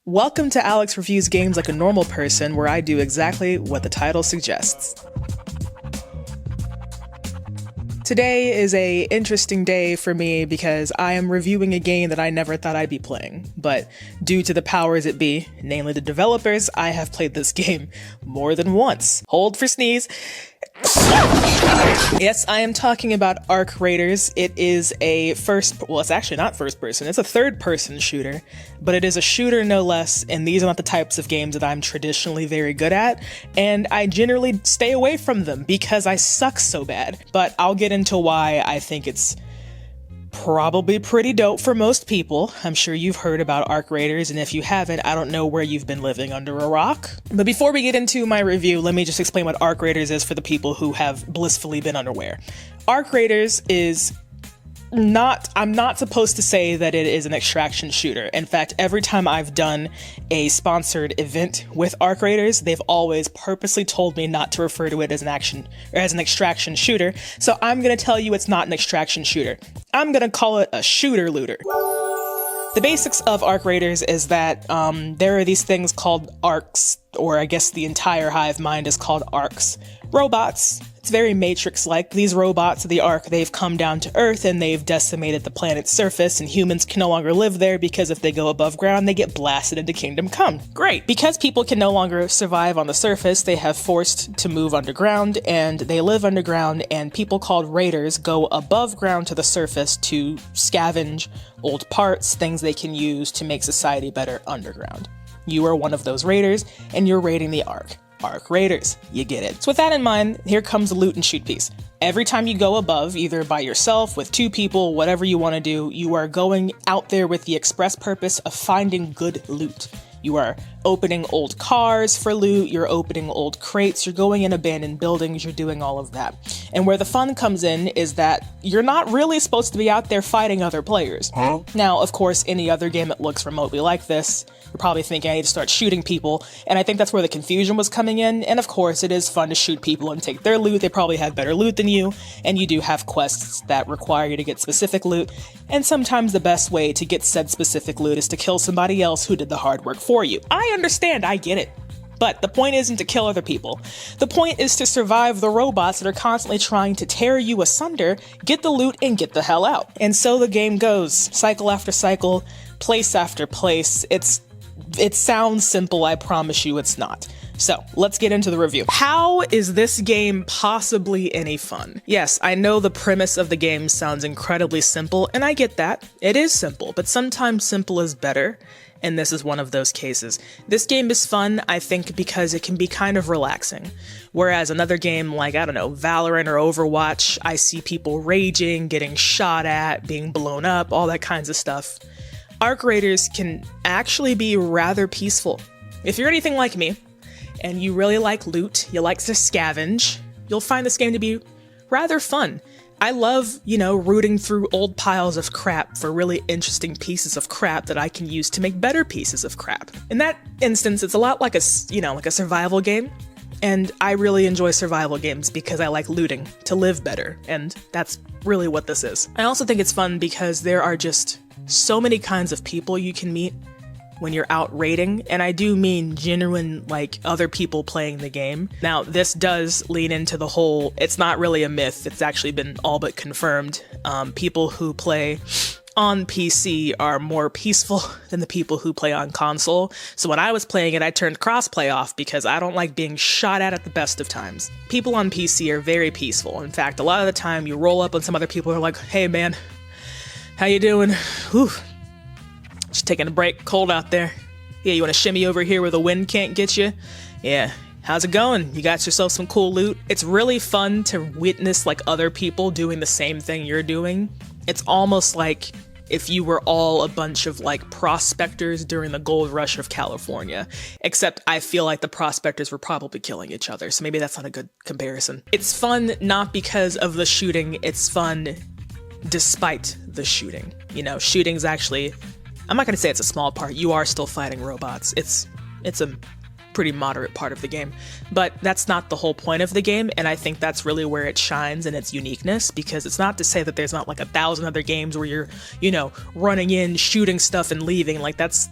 Welcome to Alex Reviews Games Like a Normal Person, where I do exactly what the title suggests. Today is an interesting day for me because I am reviewing a game that I never thought I'd be playing, but due to the powers that be, namely the developers, I have played this game more than once. Hold for sneeze. Yes, I am talking about Arc Raiders. It is it's actually not first person, it's a third person shooter, but it is a shooter no less, and these are not the types of games that I'm traditionally very good at, and I generally stay away from them because I suck so bad. But I'll get into why I think it's probably pretty dope for most people. I'm sure you've heard about Arc Raiders, and if you haven't, I don't know where you've been living under a rock. But before we get into my review, let me just explain what Arc Raiders is for the people who have blissfully been unaware. Arc Raiders is I'm not supposed to say that it is an extraction shooter. In fact, every time I've done a sponsored event with Arc Raiders, they've always purposely told me not to refer to it as an extraction shooter. So I'm gonna tell you it's not an extraction shooter. I'm gonna call it a shooter looter. The basics of Arc Raiders is that there are these things called arcs, or I guess the entire hive mind is called arcs. Robots. It's very Matrix-like. These robots of the Ark, they've come down to Earth and they've decimated the planet's surface, and humans can no longer live there because if they go above ground, they get blasted into Kingdom Come. Great! Because people can no longer survive on the surface, they have forced to move underground, and they live underground, and people called raiders go above ground to the surface to scavenge old parts, things they can use to make society better underground. You are one of those raiders, and you're raiding the Ark. Arc Raiders. You get it. So with that in mind, here comes the loot and shoot piece. Every time you go above, either by yourself, with two people, whatever you want to do, you are going out there with the express purpose of finding good loot. You are opening old cars for loot, you're opening old crates, you're going in abandoned buildings, you're doing all of that. And where the fun comes in is that you're not really supposed to be out there fighting other players. Now, of course, any other game that looks remotely like this, you're probably thinking I need to start shooting people, and I think that's where the confusion was coming in. And of course, it is fun to shoot people and take their loot. They probably have better loot than you, and you do have quests that require you to get specific loot, and sometimes the best way to get said specific loot is to kill somebody else who did the hard work for you. I understand, I get it. But the point isn't to kill other people. The point is to survive the robots that are constantly trying to tear you asunder, get the loot, and get the hell out. And so the game goes, cycle after cycle, place after place. It sounds simple, I promise you it's not. So, let's get into the review. How is this game possibly any fun? Yes, I know the premise of the game sounds incredibly simple, and I get that. It is simple, but sometimes simple is better, and this is one of those cases. This game is fun, I think, because it can be kind of relaxing. Whereas another game like, I don't know, Valorant or Overwatch, I see people raging, getting shot at, being blown up, all that kinds of stuff. Arc Raiders can actually be rather peaceful. If you're anything like me, and you really like loot, you like to scavenge, you'll find this game to be rather fun. I love, rooting through old piles of crap for really interesting pieces of crap that I can use to make better pieces of crap. In that instance, it's a lot like a survival game, and I really enjoy survival games because I like looting to live better, and that's really what this is. I also think it's fun because there are just so many kinds of people you can meet when you're out raiding, and I do mean genuine, other people playing the game. Now, this does lean into the whole, it's not really a myth, it's actually been all but confirmed. People who play on PC are more peaceful than the people who play on console. So when I was playing it, I turned crossplay off because I don't like being shot at the best of times. People on PC are very peaceful. In fact, a lot of the time you roll up on some other people who are like, hey man, how you doing? Whew. Just taking a break, cold out there. Yeah, you want to shimmy over here where the wind can't get you? Yeah, how's it going? You got yourself some cool loot? It's really fun to witness other people doing the same thing you're doing. It's almost like if you were all a bunch of prospectors during the gold rush of California, except I feel like the prospectors were probably killing each other, so maybe that's not a good comparison. It's fun not because of the shooting, it's fun despite the shooting. Shooting's actually, I'm not going to say it's a small part, you are still fighting robots. It's a pretty moderate part of the game. But that's not the whole point of the game, and I think that's really where it shines in its uniqueness, because it's not to say that there's not like 1,000 other games where you're, running in, shooting stuff and leaving. Like that's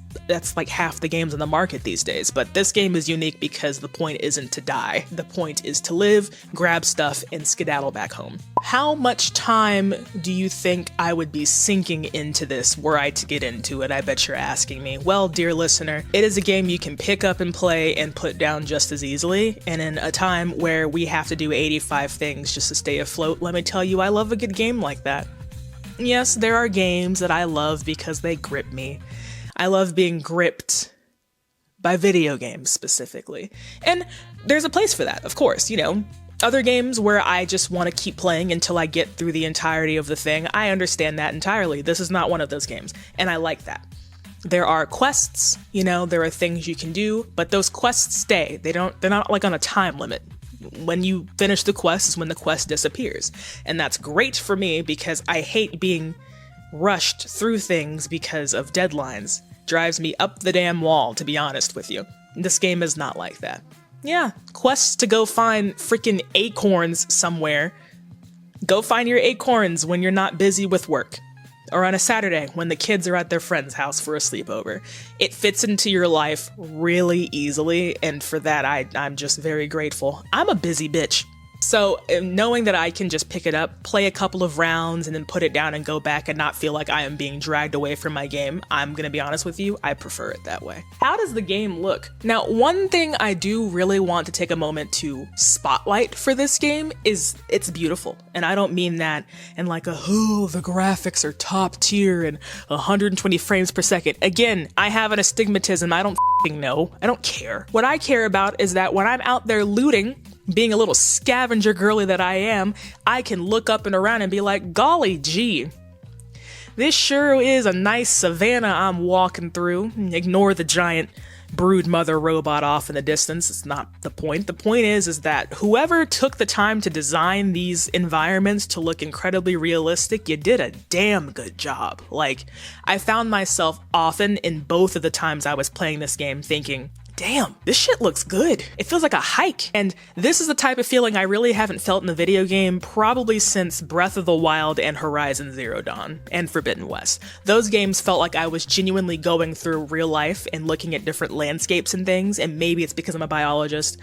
like half the games on the market these days. But this game is unique because the point isn't to die. The point is to live, grab stuff, and skedaddle back home. How much time do you think I would be sinking into this were I to get into it? I bet you're asking me. Well, dear listener, it is a game you can pick up and play and put down just as easily, and in a time where we have to do 85 things just to stay afloat, let me tell you, I love a good game like that. Yes, there are games that I love because they grip me. I love being gripped by video games specifically. And there's a place for that, of course, Other games where I just want to keep playing until I get through the entirety of the thing, I understand that entirely. This is not one of those games, and I like that. There are quests, there are things you can do, but those quests stay. They're not like on a time limit. When you finish the quest is when the quest disappears. And that's great for me because I hate being rushed through things because of deadlines. Drives me up the damn wall, to be honest with you. This game is not like that. Yeah, quests to go find freaking acorns somewhere. Go find your acorns when you're not busy with work. Or on a Saturday when the kids are at their friend's house for a sleepover. It fits into your life really easily, and for that I'm just very grateful. I'm a busy bitch. So knowing that I can just pick it up, play a couple of rounds, and then put it down and go back and not feel like I am being dragged away from my game, I'm gonna be honest with you, I prefer it that way. How does the game look? Now, one thing I do really want to take a moment to spotlight for this game is it's beautiful. And I don't mean that in like the graphics are top tier and 120 frames per second. Again, I have an astigmatism, I don't know. I don't care. What I care about is that when I'm out there looting, being a little scavenger girly that I am, I can look up and around and be like, golly gee, this sure is a nice savanna I'm walking through. Ignore the giant brood mother robot off in the distance. It's not the point. The point is that whoever took the time to design these environments to look incredibly realistic, you did a damn good job. Like, I found myself often in both of the times I was playing this game thinking, damn, this shit looks good. It feels like a hike. And this is the type of feeling I really haven't felt in a video game probably since Breath of the Wild and Horizon Zero Dawn and Forbidden West. Those games felt like I was genuinely going through real life and looking at different landscapes and things, and maybe it's because I'm a biologist.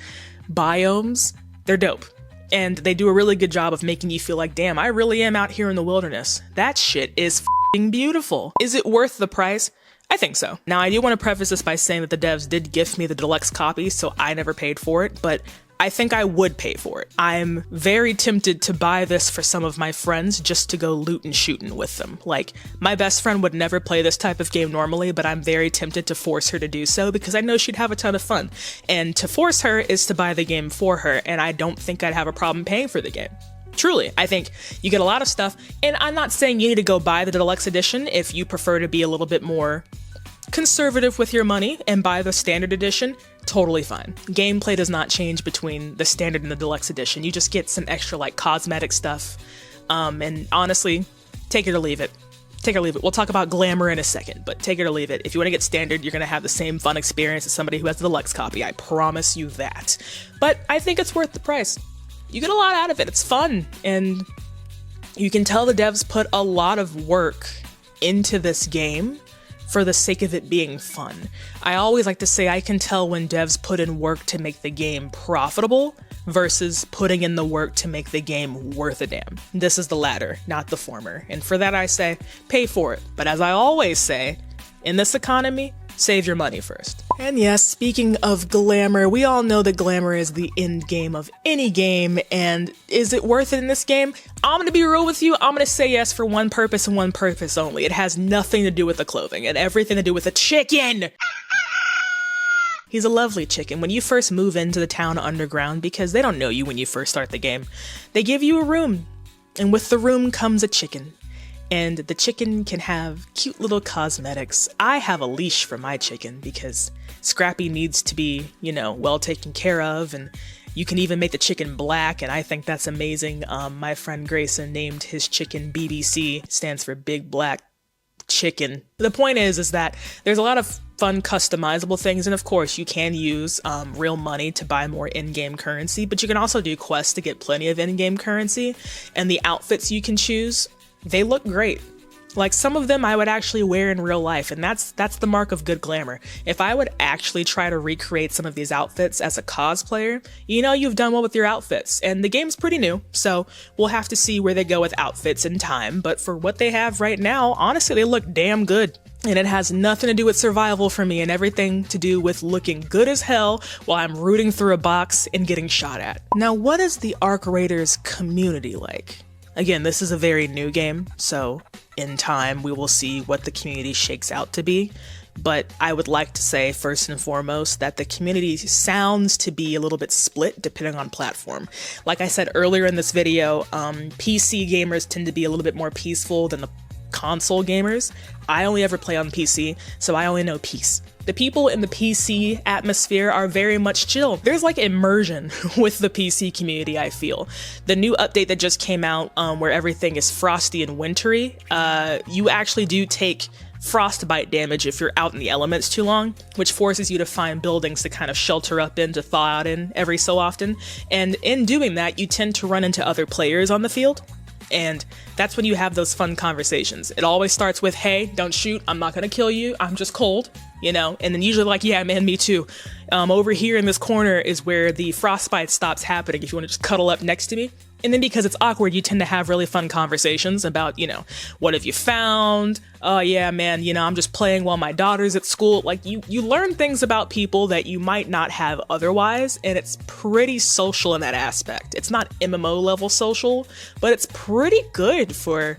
Biomes, they're dope. And they do a really good job of making you feel like, damn, I really am out here in the wilderness. That shit is f***ing beautiful. Is it worth the price? I think so. Now, I do want to preface this by saying that the devs did gift me the deluxe copy, so I never paid for it, but I think I would pay for it. I'm very tempted to buy this for some of my friends just to go lootin' shootin' with them. Like, my best friend would never play this type of game normally, but I'm very tempted to force her to do so because I know she'd have a ton of fun. And to force her is to buy the game for her, and I don't think I'd have a problem paying for the game. Truly, I think you get a lot of stuff, and I'm not saying you need to go buy the deluxe edition if you prefer to be a little bit more conservative with your money and buy the standard edition. Totally fine. Gameplay does not change between the standard and the deluxe edition. You just get some extra like cosmetic stuff, and honestly, take it or leave it. Take it or leave it. We'll talk about glamour in a second, but take it or leave it. If you want to get standard, you're going to have the same fun experience as somebody who has the deluxe copy. I promise you that. But I think it's worth the price. You get a lot out of it. It's fun, and you can tell the devs put a lot of work into this game for the sake of it being fun. I always like to say I can tell when devs put in work to make the game profitable versus putting in the work to make the game worth a damn. This is the latter, not the former. And for that I say, pay for it. But as I always say, in this economy, save your money first. And yes, speaking of glamour, we all know that glamour is the end game of any game, and is it worth it in this game? I'm gonna be real with you, I'm gonna say yes for one purpose and one purpose only. It has nothing to do with the clothing and everything to do with the chicken! He's a lovely chicken. When you first move into the town underground, because they don't know you when you first start the game, they give you a room, and with the room comes a chicken. And the chicken can have cute little cosmetics. I have a leash for my chicken because Scrappy needs to be, well taken care of, and you can even make the chicken black, and I think that's amazing. My friend Grayson named his chicken BBC, stands for Big Black chicken. The point is that there's a lot of fun customizable things, and of course you can use real money to buy more in-game currency, but you can also do quests to get plenty of in-game currency, and the outfits you can choose, they look great. Like, some of them I would actually wear in real life, and that's the mark of good glamour. If I would actually try to recreate some of these outfits as a cosplayer, you know you've done well with your outfits. And the game's pretty new, so we'll have to see where they go with outfits in time, but for what they have right now, honestly, they look damn good. And it has nothing to do with survival for me and everything to do with looking good as hell while I'm rooting through a box and getting shot at. Now, what is the Arc Raiders community like? Again, this is a very new game, so in time we will see what the community shakes out to be. But I would like to say, first and foremost, that the community sounds to be a little bit split depending on platform. Like I said earlier in this video, PC gamers tend to be a little bit more peaceful than the console gamers. I only ever play on PC, so I only know peace. The people in the PC atmosphere are very much chill. There's like immersion with the PC community, I feel. The new update that just came out, where everything is frosty and wintry, you actually do take frostbite damage if you're out in the elements too long, which forces you to find buildings to kind of shelter up in, to thaw out in every so often. And in doing that, you tend to run into other players on the field. And that's when you have those fun conversations. It always starts with, hey, don't shoot, I'm not gonna kill you, I'm just cold, you know? And then usually like, yeah, man, me too. Over here in this corner is where the frostbite stops happening if you wanna just cuddle up next to me. And then because it's awkward, you tend to have really fun conversations about, you know, what have you found? Oh yeah, man, you know, I'm just playing while my daughter's at school. Like, you learn things about people that you might not have otherwise, and it's pretty social in that aspect. It's not MMO level social, but it's pretty good for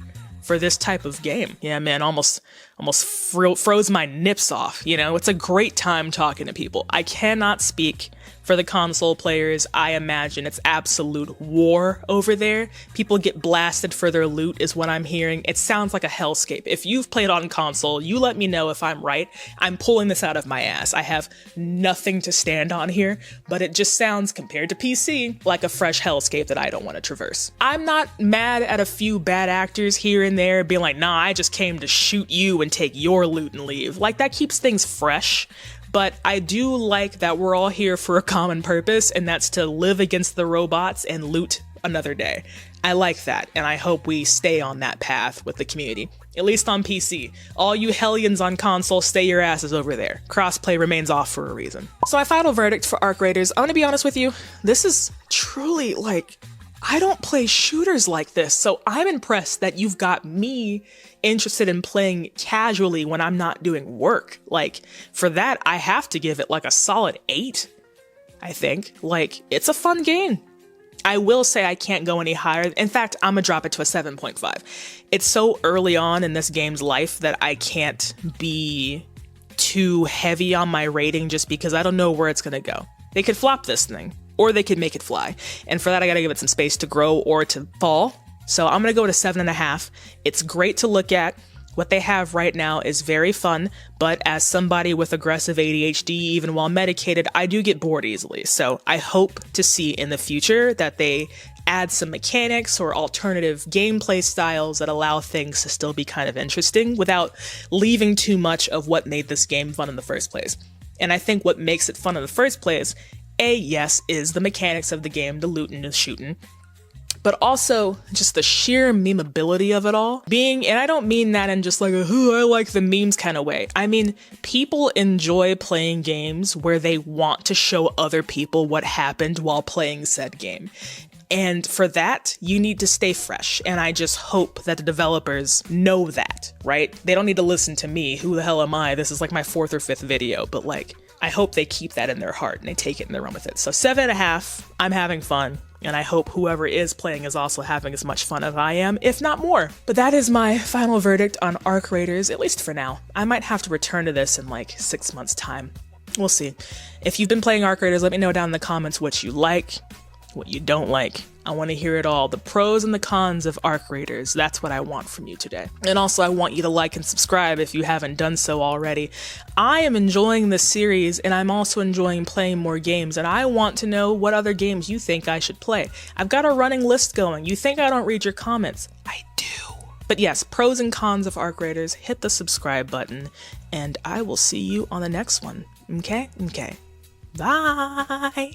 this type of game. Yeah, man, almost froze my nips off, you know? It's a great time talking to people. I cannot speak for the console players. I imagine it's absolute war over there. People get blasted for their loot is what I'm hearing. It sounds like a hellscape. If you've played on console, you let me know if I'm right. I'm pulling this out of my ass. I have nothing to stand on here, but it just sounds, compared to PC, like a fresh hellscape that I don't want to traverse. I'm not mad at a few bad actors here and there being like, nah, I just came to shoot you and take your loot and leave. Like, that keeps things fresh. But I do like that we're all here for a common purpose, and that's to live against the robots and loot another day. I like that, and I hope we stay on that path with the community, at least on PC. All you hellions on console, stay your asses over there. Crossplay remains off for a reason. So my final verdict for Arc Raiders, I'm gonna be honest with you, this is truly, like, I don't play shooters like this, so I'm impressed that you've got me interested in playing casually when I'm not doing work. Like, for that, I have to give it like a solid 8, I think. Like, it's a fun game. I will say I can't go any higher. In fact, I'm gonna drop it to a 7.5. It's so early on in this game's life that I can't be too heavy on my rating just because I don't know where it's gonna go. They could flop this thing, or they could make it fly. And for that, I gotta give it some space to grow or to fall. So I'm gonna go to 7.5. It's great to look at. What they have right now is very fun, but as somebody with aggressive ADHD, even while medicated, I do get bored easily. So I hope to see in the future that they add some mechanics or alternative gameplay styles that allow things to still be kind of interesting without leaving too much of what made this game fun in the first place. And I think what makes it fun in the first place, yes, is the mechanics of the game, the looting, the shooting, but also just the sheer memeability of it all. And I don't mean that in just like a, ooh, I like the memes kind of way. I mean, people enjoy playing games where they want to show other people what happened while playing said game. And for that, you need to stay fresh. And I just hope that the developers know that, right? They don't need to listen to me. Who the hell am I? This is like my 4th or 5th video, but like, I hope they keep that in their heart and they take it and they run with it. So 7.5, I'm having fun. And I hope whoever is playing is also having as much fun as I am, if not more. But that is my final verdict on Arc Raiders, at least for now. I might have to return to this in like 6 months' time. We'll see. If you've been playing Arc Raiders, let me know down in the comments what you like, what you don't like. I want to hear it all. The pros and the cons of Arc Raiders. That's what I want from you today. And also I want you to like and subscribe if you haven't done so already. I am enjoying this series and I'm also enjoying playing more games, and I want to know what other games you think I should play. I've got a running list going. You think I don't read your comments? I do. But yes, pros and cons of Arc Raiders, hit the subscribe button, and I will see you on the next one. Okay? Bye!